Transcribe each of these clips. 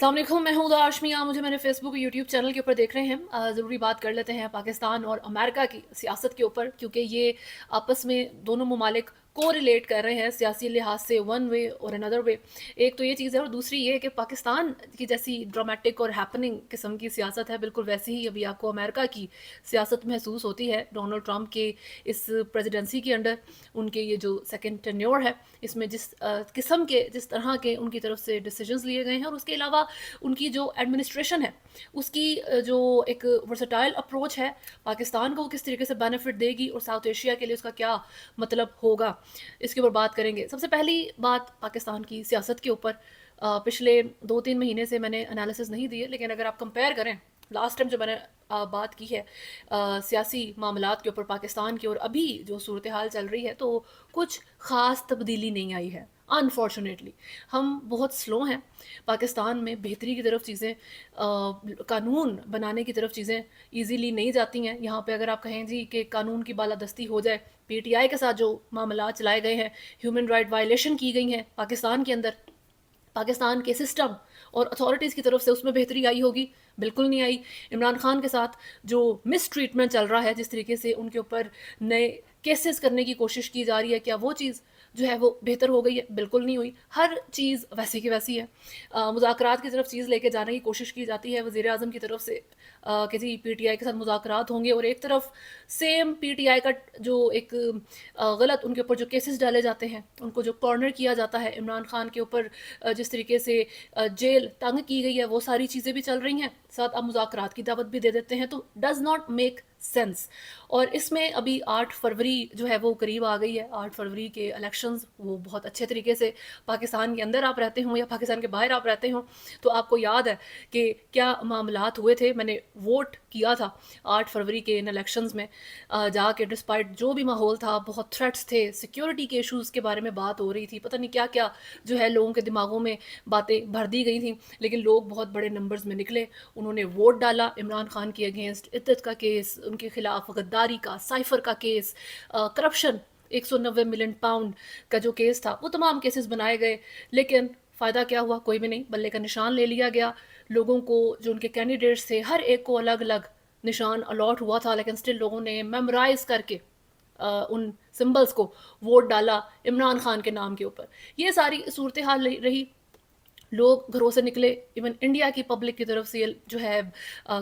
السلام علیکم، میں ہوں ادا آشمیہ. مجھے میرے فیس بک یوٹیوب چینل کے اوپر دیکھ رہے ہیں. ضروری بات کر لیتے ہیں پاکستان اور امریکہ کی سیاست کے اوپر، کیونکہ یہ آپس میں دونوں ممالک کو ریلیٹ کر رہے ہیں سیاسی لحاظ سے ون وے اور اندر وے. ایک تو یہ چیز ہے، اور دوسری یہ کہ پاکستان کی جیسی ڈرامیٹک اور ہیپننگ قسم کی سیاست ہے، بالکل ویسی ہی ابھی آپ کو امریکہ کی سیاست محسوس ہوتی ہے ڈونلڈ ٹرمپ کے اس پریزیڈنسی کے انڈر. ان کے یہ جو سیکنڈ ٹینیور ہے، اس میں جس قسم کے جس طرح کے ان کی طرف سے ڈیسیجنز لیے گئے ہیں، اور اس کے علاوہ ان کی جو ایڈمنسٹریشن ہے اس کی جو ایک ورسٹائل اپروچ ہے پاکستان کو وہ کس طریقے سے بینیفٹ دے گی، اور ساؤتھ ایشیا کے لیے اس کا کیا مطلب ہوگا، اس کے اوپر بات کریں گے. سب سے پہلی بات پاکستان کی سیاست کے اوپر. پچھلے 2-3 مہینے سے میں نے انالیسز نہیں دیے، لیکن اگر آپ کمپیئر کریں لاسٹ ٹائم جو میں نے بات کی ہے سیاسی معاملات کے اوپر پاکستان کی، اور ابھی جو صورتحال چل رہی ہے، تو کچھ خاص تبدیلی نہیں آئی ہے. انفارچونیٹلی ہم بہت سلو ہیں پاکستان میں. بہتری کی طرف چیزیں، قانون بنانے کی طرف چیزیں ایزیلی نہیں جاتی ہیں. یہاں پہ اگر آپ کہیں جی کہ قانون کی بالادستی ہو جائے، پی ٹی آئی کے ساتھ جو معاملات چلائے گئے ہیں، ہیومن رائٹ وائلیشن کی گئی ہیں پاکستان کے اندر، پاکستان کے سسٹم اور اتھارٹیز کی طرف سے اس میں بہتری آئی ہوگی؟ بالکل نہیں آئی. عمران خان کے ساتھ جو مس ٹریٹمنٹ چل رہا ہے، جس طریقے سے ان کے اوپر نئے کیسز کرنے کی کوشش کی جا رہی ہے، کیا وہ چیز جو ہے وہ بہتر ہو گئی ہے؟ بالکل نہیں ہوئی. ہر چیز ویسی کی ویسی ہے. مذاکرات کی طرف چیز لے کے جانے کی کوشش کی جاتی ہے وزیر اعظم کی طرف سے کہ جی پی ٹی آئی کے ساتھ مذاکرات ہوں گے، اور ایک طرف سیم پی ٹی آئی کا جو ایک غلط ان کے اوپر جو کیسز ڈالے جاتے ہیں، ان کو جو کارنر کیا جاتا ہے عمران خان کے اوپر، جس طریقے سے جیل تنگ کی گئی ہے، وہ ساری چیزیں بھی چل رہی ہیں. ساتھ آپ مذاکرات کی دعوت بھی دے دیتے ہیں، تو ڈز ناٹ میک سینس. اور اس میں ابھی 8 فروری جو ہے وہ قریب آ گئی ہے. 8 فروری کے الیکشنز وہ بہت اچھے طریقے سے پاکستان کے اندر آپ رہتے ہوں یا پاکستان کے باہر آپ رہتے ہوں تو آپ کو یاد ہے کہ کیا معاملات ہوئے تھے. میں نے ووٹ کیا تھا 8 فروری کے ان الیکشنز میں جا کے. ڈسپائٹ جو بھی ماحول تھا، بہت تھریٹس تھے، سیکیورٹی کے ایشوز کے بارے میں بات ہو رہی تھی، پتہ نہیں کیا کیا جو ہے لوگوں کے دماغوں میں باتیں بھر دی گئی تھیں، لیکن لوگ بہت بڑے نمبرز میں نکلے. انہوں نے ووٹ ڈالا عمران خان کے اگینسٹ. عدت کا کیس، ان کے خلاف غداری کا، سائفر کا کیس، کرپشن 190 ملین پاؤنڈ کا جو کیس تھا، وہ تمام کیسز بنائے گئے. لیکن فائدہ کیا ہوا؟ کوئی بھی نہیں. بلے کا نشان لے لیا گیا. لوگوں کو جو ان کے کینڈیڈیٹس تھے، ہر ایک کو الگ الگ نشان الاٹ ہوا تھا، لیکن سٹل لوگوں نے میمورائز کر کے ان سمبلز کو ووٹ ڈالا عمران خان کے نام کے اوپر. یہ ساری صورتحال رہی. لوگ گھروں سے نکلے. ایون انڈیا کی پبلک کی طرف سے جو ہے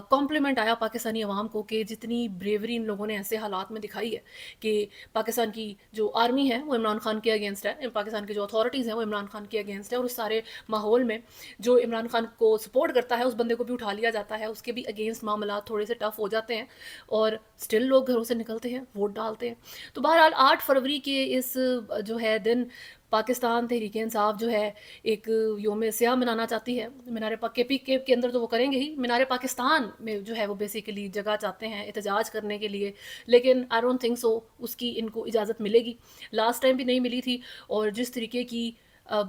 کمپلیمنٹ آیا پاکستانی عوام کو کہ جتنی بریوری ان لوگوں نے ایسے حالات میں دکھائی ہے کہ پاکستان کی جو آرمی ہے وہ عمران خان کے اگینسٹ ہے، پاکستان کی جو اتھارٹیز ہیں وہ عمران خان کے اگینسٹ ہے، اور اس سارے ماحول میں جو عمران خان کو سپورٹ کرتا ہے اس بندے کو بھی اٹھا لیا جاتا ہے، اس کے بھی اگینسٹ معاملات تھوڑے سے ٹف ہو جاتے ہیں، اور سٹل لوگ گھروں سے نکلتے ہیں، ووٹ ڈالتے ہیں. تو بہرحال 8 فروری کے اس جو ہے دن پاکستان تحریک انصاف جو ہے ایک یوم سیاہ منانا چاہتی ہے. مینار پاک کے پی کے اندر تو وہ کریں گے ہی، مینار پاکستان میں جو ہے وہ بیسیکلی جگہ چاہتے ہیں احتجاج کرنے کے لیے، لیکن آئی ڈونٹ تھنک سو اس کی ان کو اجازت ملے گی. لاسٹ ٹائم بھی نہیں ملی تھی، اور جس طریقے کی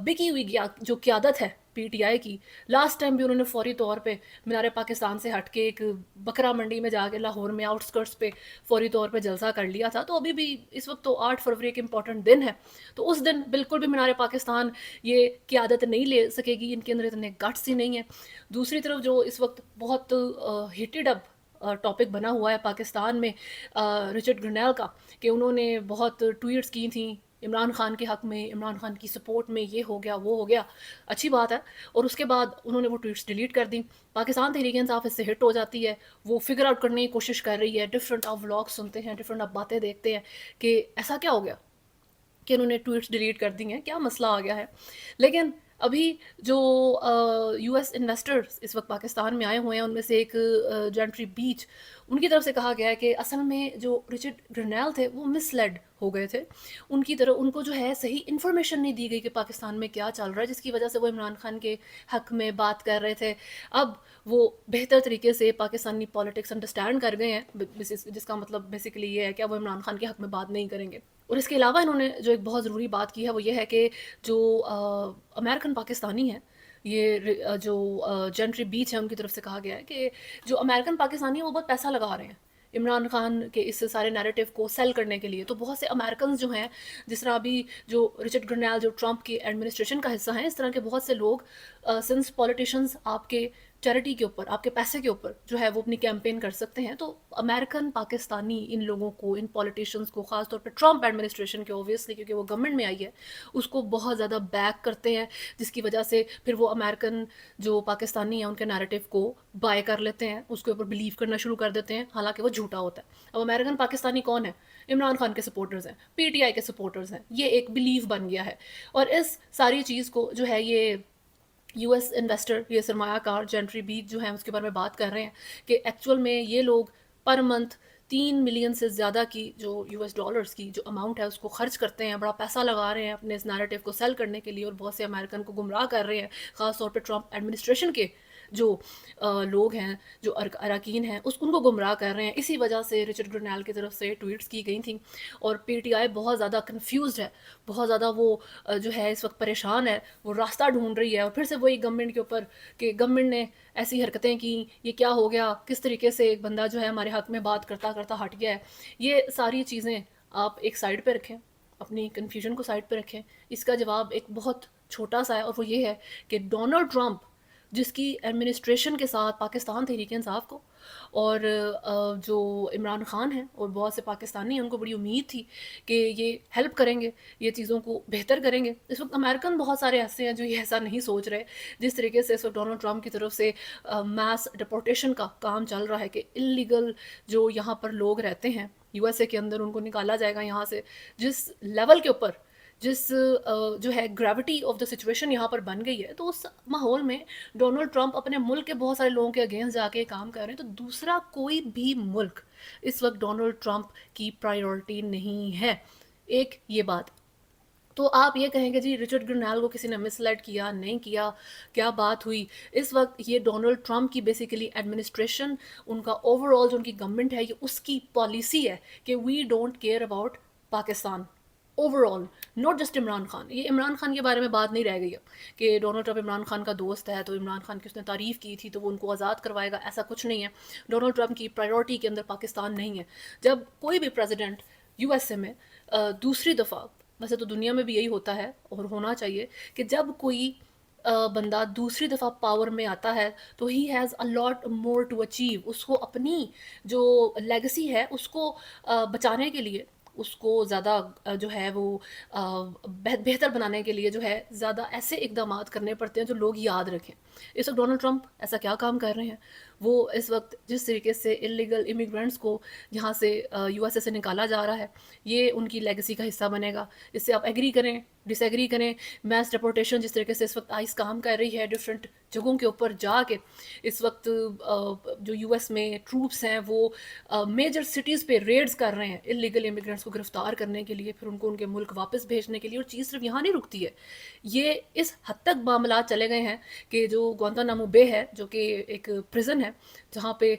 بکی ہوئی جو قیادت ہے پی ٹی آئی کی، لاسٹ ٹائم بھی انہوں نے فوری طور پہ مینار پاکستان سے ہٹ کے ایک بکرا منڈی میں جا کے لاہور میں آؤٹ اسکرٹس پہ فوری طور پہ جلسہ کر لیا تھا. تو ابھی بھی اس وقت تو 8 فروری ایک امپورٹنٹ دن ہے، تو اس دن بالکل بھی مینار پاکستان یہ قیادت نہیں لے سکے گی. ان کے اندر اتنے گٹس ہی نہیں ہیں. دوسری طرف جو اس وقت بہت ہیٹڈ اپ ٹاپک بنا ہوا ہے پاکستان میں رچرڈ گرنیل کا، کہ انہوں نے بہت ٹویٹس کی تھیں عمران خان کے حق میں، عمران خان کی سپورٹ میں، یہ ہو گیا وہ ہو گیا. اچھی بات ہے. اور اس کے بعد انہوں نے وہ ٹویٹس ڈیلیٹ کر دیں. پاکستان تحریک انصاف اس سے ہٹ ہو جاتی ہے. وہ فگر آؤٹ کرنے کی کوشش کر رہی ہے. ڈفرینٹ آپ ولاگ سنتے ہیں، ڈفرینٹ آپ باتیں دیکھتے ہیں کہ ایسا کیا ہو گیا کہ انہوں نے ٹویٹس ڈیلیٹ کر دی ہیں، کیا مسئلہ آ گیا ہے. لیکن ابھی جو یو ایس انویسٹرز اس وقت پاکستان میں آئے ہوئے ہیں، ان میں سے ایک جینٹری بیچ، ان کی طرف سے کہا گیا ہے کہ اصل میں جو رچرڈ گرنیل تھے وہ مس لیڈ ہو گئے تھے. ان کی طرف ان کو جو ہے صحیح انفارمیشن نہیں دی گئی کہ پاکستان میں کیا چل رہا ہے، جس کی وجہ سے وہ عمران خان کے حق میں بات کر رہے تھے. اب وہ بہتر طریقے سے پاکستانی پالیٹکس انڈرسٹینڈ کر گئے ہیں، جس کا مطلب بیسیکلی یہ ہے کہ وہ عمران خان کے حق میں بات نہیں کریں گے. اور اس کے علاوہ انہوں نے جو ایک بہت ضروری بات کی ہے وہ یہ ہے کہ جو امریکن پاکستانی ہیں، یہ جو جنٹری بیچ ہے، ان کی طرف سے کہا گیا ہے کہ جو امریکن پاکستانی ہیں وہ بہت پیسہ لگا رہے ہیں عمران خان کے اس سارے نیریٹو کو سیل کرنے کے لیے. تو بہت سے امریکنز جو ہیں، جس طرح ابھی جو رچرڈ گرنیل جو ٹرمپ کی ایڈمنسٹریشن کا حصہ ہیں، اس طرح کے بہت سے لوگ سنس پولیٹیشنز آپ کے چیریٹی کے اوپر، آپ کے پیسے کے اوپر جو ہے وہ اپنی کیمپین کر سکتے ہیں. تو امریکن پاکستانی ان لوگوں کو، ان پولیٹیشنز کو، خاص طور پہ ٹرمپ ایڈمنسٹریشن کے اوبویسلی کیونکہ وہ گورنمنٹ میں آئی ہے، اس کو بہت زیادہ بیک کرتے ہیں، جس کی وجہ سے پھر وہ امریکن جو پاکستانی ہیں ان کے نیریٹو کو بائی کر لیتے ہیں، اس کے اوپر بلیو کرنا شروع کر دیتے ہیں، حالانکہ وہ جھوٹا ہوتا ہے. اب امریکن پاکستانی کون ہے؟ عمران خان کے سپورٹرز ہیں، پی ٹی آئی کے سپورٹرز ہیں. یہ ایک بلیف بن گیا ہے. اور اس ساری چیز کو جو ہے یہ یو ایس انویسٹر، یہ سرمایہ کار جینٹری بیگ جو ہیں اس کے بارے میں بات کر رہے ہیں کہ ایکچول میں یہ لوگ پر منتھ 3 ملین سے زیادہ کی جو یو ایس ڈالرز کی جو اماؤنٹ ہے اس کو خرچ کرتے ہیں، بڑا پیسہ لگا رہے ہیں اپنے اس نیریٹو کو سیل کرنے کے لیے، اور بہت سے امریکن کو گمراہ کر رہے ہیں، خاص طور پہ ٹرمپ ایڈمنسٹریشن کے جو لوگ ہیں، جو اراکین ہیں، ان کو گمراہ کر رہے ہیں. اسی وجہ سے رچرڈ گرنیل کی طرف سے ٹویٹس کی گئی تھیں، اور پی ٹی آئی بہت زیادہ کنفیوزڈ ہے، بہت زیادہ وہ جو ہے اس وقت پریشان ہے، وہ راستہ ڈھونڈ رہی ہے. اور پھر سے وہی گورنمنٹ کے اوپر کہ گورنمنٹ نے ایسی حرکتیں کی، یہ کیا ہو گیا، کس طریقے سے ایک بندہ جو ہے ہمارے حق میں بات کرتا کرتا ہٹ گیا ہے. یہ ساری چیزیں آپ ایک سائڈ پہ رکھیں، اپنی کنفیوژن کو سائڈ پہ رکھیں. اس کا جواب ایک بہت چھوٹا سا ہے، اور وہ یہ ہے کہ ڈونلڈ ٹرمپ جس کی ایڈمنسٹریشن کے ساتھ پاکستان تحریک انصاف کو اور جو عمران خان ہیں اور بہت سے پاکستانی ہیں، ان کو بڑی امید تھی کہ یہ ہیلپ کریں گے، یہ چیزوں کو بہتر کریں گے. اس وقت امریکن بہت سارے ایسے ہیں جو یہ ایسا نہیں سوچ رہے. جس طریقے سے اس وقت ڈونلڈ ٹرمپ کی طرف سے میس ڈپورٹیشن کا کام چل رہا ہے کہ انلیگل جو یہاں پر لوگ رہتے ہیں یو ایس اے کے اندر، ان کو نکالا جائے گا یہاں سے. جس لیول کے اوپر، جس جو ہے گریوٹی آف دا سچویشن یہاں پر بن گئی ہے، تو اس ماحول میں ڈونلڈ ٹرمپ اپنے ملک کے بہت سارے لوگوں کے اگینسٹ جا کے کام کر رہے ہیں. تو دوسرا کوئی بھی ملک اس وقت ڈونلڈ ٹرمپ کی پرائیورٹی نہیں ہے. ایک یہ بات. تو آپ یہ کہیں گے جی رچرڈ گرنیل کو کسی نے مس لیڈ کیا، نہیں کیا، کیا بات ہوئی؟ اس وقت یہ ڈونلڈ ٹرمپ کی بیسیکلی ایڈمنسٹریشن، ان کا اوور آل جو ان کی گورنمنٹ ہے، یہ اس کی پالیسی ہے کہ we don't care about Pakistan overall, not just Imran Khan. یہ عمران خان کے بارے میں بات نہیں رہ گئی ہے کہ ڈونلڈ ٹرمپ عمران خان کا دوست ہے تو عمران خان کی اس نے تعریف کی تھی تو وہ ان کو آزاد کروائے گا، ایسا کچھ نہیں ہے. ڈونلڈ ٹرمپ کی پرائیورٹی کے اندر پاکستان نہیں ہے. جب کوئی بھی پریزیڈنٹ یو ایس اے میں دوسری دفعہ، ویسے تو دنیا میں بھی یہی ہوتا ہے اور ہونا چاہیے، کہ جب کوئی بندہ دوسری دفعہ پاور میں آتا ہے تو ہی has a lot more to achieve. اس کو اپنی جو لیگسی ہے اس کو بچانے کے لیے، اس کو زیادہ جو ہے وہ بہتر بنانے کے لیے جو ہے زیادہ ایسے اقدامات کرنے پڑتے ہیں جو لوگ یاد رکھیں. اس وقت ڈونلڈ ٹرمپ ایسا کیا کام کر رہے ہیں؟ وہ اس وقت جس طریقے سے انلیگل امیگرینٹس کو یہاں سے یو ایس اے سے نکالا جا رہا ہے، یہ ان کی لیگسی کا حصہ بنے گا. اس سے آپ ایگری کریں، ڈس ایگری کریں. میس ڈپورٹیشن جس طریقے سے اس وقت آئس کام کر رہی ہے ڈفرینٹ جگہوں کے اوپر جا کے، اس وقت جو یو ایس میں ٹروپس ہیں وہ میجر سٹیز پہ ریڈز کر رہے ہیں انلیگل امیگرینٹس کو گرفتار کرنے کے لیے، پھر ان کو ان کے ملک واپس بھیجنے کے لیے. اور چیز صرف یہاں نہیں رکتی ہے، یہ اس حد تک معاملات چلے گئے ہیں کہ جو گوانتانامو بے ہے، جو کہ ایک پرزن ہے جہاں پہ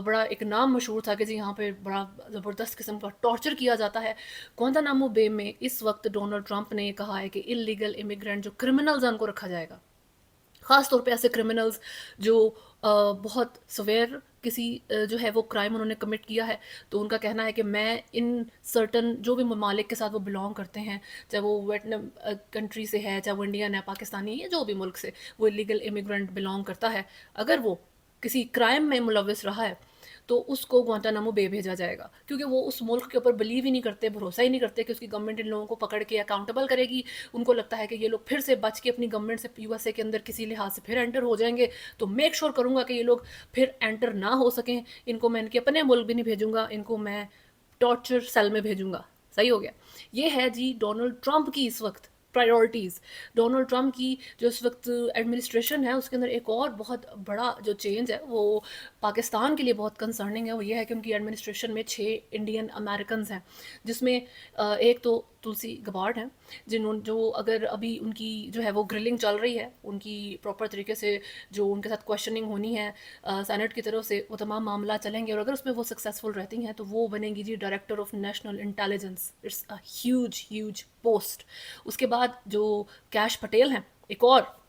بڑا ایک نام مشہور تھا کہ جی یہاں پہ بڑا زبردست قسم کا ٹارچر کیا جاتا ہے. گوانتانامو بے میں اس وقت ڈونلڈ ٹرمپ نے کہا ہے کہ انلیگل امیگرینٹ جو کرمنلز ہیں ان کو رکھا جائے گا، خاص طور پہ ایسے کرمنلز جو بہت سویر کسی جو ہے وہ کرائم انہوں نے کمٹ کیا ہے. تو ان کا کہنا ہے کہ میں ان سرٹن جو بھی ممالک کے ساتھ وہ بلانگ کرتے ہیں، چاہے وہ ویٹنام کنٹری سے ہے، چاہے وہ انڈین ہے، پاکستانی ہے، جو بھی ملک سے وہ انلیگل امیگرینٹ بلانگ کرتا ہے، اگر وہ کسی کرائم میں ملوث رہا ہے تو اس کو گوانتانامو بے بھیجا جائے گا. کیونکہ وہ اس ملک کے اوپر بلیو ہی نہیں کرتے، بھروسہ ہی نہیں کرتے کہ اس کی گورنمنٹ ان لوگوں کو پکڑ کے اکاؤنٹیبل کرے گی. ان کو لگتا ہے کہ یہ لوگ پھر سے بچ کے اپنی گورنمنٹ سے یو ایس اے کے اندر کسی لحاظ سے پھر انٹر ہو جائیں گے، تو میک شور کروں گا کہ یہ لوگ پھر انٹر نہ ہو سکیں. ان کو میں ان کے اپنے ملک بھی نہیں بھیجوں گا، ان کو میں ٹارچر سیل میں بھیجوں گا. صحیح ہو گیا. یہ ہے جی ڈونلڈ ٹرمپ کی اس وقت پرائیورٹیز. ڈونلڈ ٹرمپ کی جو اس وقت ایڈمنسٹریشن ہے اس کے اندر ایک اور بہت بڑا جو چینج ہے وہ پاکستان کے لیے بہت کنسرننگ ہے. وہ یہ ہے کہ ان کی ایڈمنسٹریشن میں 6 انڈین امریکنز ہیں، جس میں ایک تو تلسی گبارڈ ہیں، جو اگر ابھی ان کی جو ہے وہ گرلنگ چل رہی ہے، ان کی پراپر طریقے سے جو ان کے ساتھ کوشچننگ ہونی ہے سینٹ کی طرف سے، وہ تمام معاملات چلیں گے، اور اگر اس میں وہ سکسیزفل رہتی ہیں تو وہ بنے گی جی director of national intelligence. It's a huge post. اس کے بعد جو کیش پٹیل ہیں، ایک اور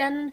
10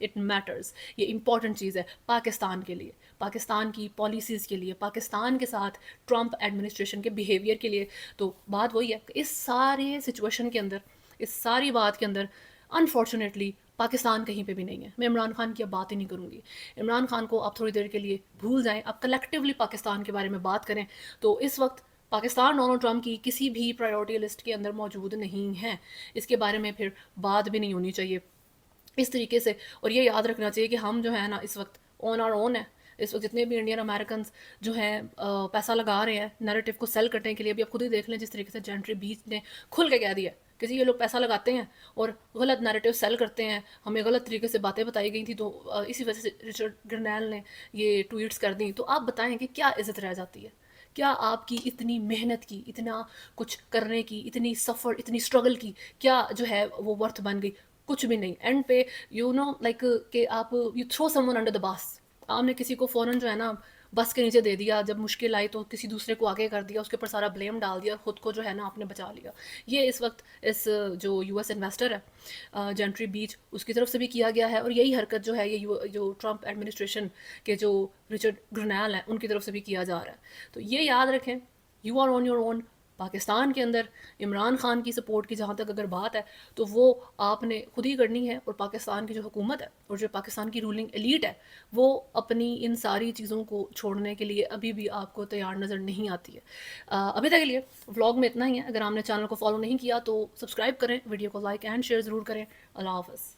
اٹ میٹرز. یہ امپورٹنٹ چیز ہے پاکستان کے لیے, پاکستان کی پالیسیز کے لیے, پاکستان کے ساتھ ٹرمپ ایڈمنسٹریشن کے بیہیویئر کے لیے. تو بات وہی ہے کہ اس سارے سچویشن کے اندر, اس ساری بات کے اندر انفارچونیٹلی پاکستان کہیں پہ بھی نہیں ہے. میں عمران خان کی اب بات ہی نہیں کروں گی. عمران خان کو آپ تھوڑی دیر کے لیے بھول جائیں, آپ کلیکٹیولی پاکستان کے بارے میں بات کریں. تو اس وقت پاکستان ڈونلڈ ٹرمپ کی کسی بھی پرائیورٹی لسٹ کے اندر موجود نہیں ہے. اس کے بارے میں پھر بات بھی نہیں ہونی چاہیے اس طریقے سے. اور یہ یاد رکھنا چاہیے کہ ہم جو ہے نا اس وقت آن آر اون ہے. اس وقت جتنے بھی انڈین امریکنز جو ہیں پیسہ لگا رہے ہیں نیریٹو کو سیل کرنے کے لیے. ابھی آپ خود ہی دیکھ لیں جس طریقے سے جینٹری بیچ نے کھل کے کہہ دیا کہ جی یہ لوگ پیسہ لگاتے ہیں اور غلط نیریٹو سیل کرتے ہیں, ہمیں غلط طریقے سے باتیں بتائی گئی تھیں, تو اسی وجہ سے رچرڈ گرنیل نے یہ ٹویٹس کر دیں. تو آپ بتائیں کہ کیا عزت رہ جاتی ہے, کیا آپ کی اتنی محنت کی, اتنا کچھ کرنے کی, اتنی سفر, اتنی اسٹرگل کی, کیا جو ہے وہ ورتھ بن گئی؟ کچھ بھی نہیں. اینڈ پہ یو نو لائک کہ آپ you through some one under the بس. آپ نے کسی کو فوراً جو ہے نا بس کے نیچے دے دیا, جب مشکل آئی تو کسی دوسرے کو آگے کر دیا, اس کے اوپر سارا بلیم ڈال دیا, خود کو جو ہے نا آپ نے بچا لیا. یہ اس وقت اس جو یو ایس انویسٹر ہے جینٹری بیچ, اس کی طرف سے بھی کیا گیا ہے, اور یہی حرکت جو ہے یہ جو ٹرمپ ایڈمنسٹریشن کے جو رچرڈ گرنیل ہیں ان کی طرف سے بھی کیا جا رہا ہے. تو یہ یاد رکھیں, you are on your own. Pakistan کے اندر عمران خان کی سپورٹ کی جہاں تک اگر بات ہے تو وہ آپ نے خود ہی کرنی ہے, اور پاکستان کی جو حکومت ہے اور جو پاکستان کی رولنگ ایلیٹ ہے وہ اپنی ان ساری چیزوں کو چھوڑنے کے لیے ابھی بھی آپ کو تیار نظر نہیں آتی ہے. ابھی تک کے لیے ولاگ میں اتنا ہی ہے. اگر آپ نے چینل کو فالو نہیں کیا تو سبسکرائب کریں, ویڈیو کو لائک اینڈ شیئر ضرور کریں. اللہ حافظ.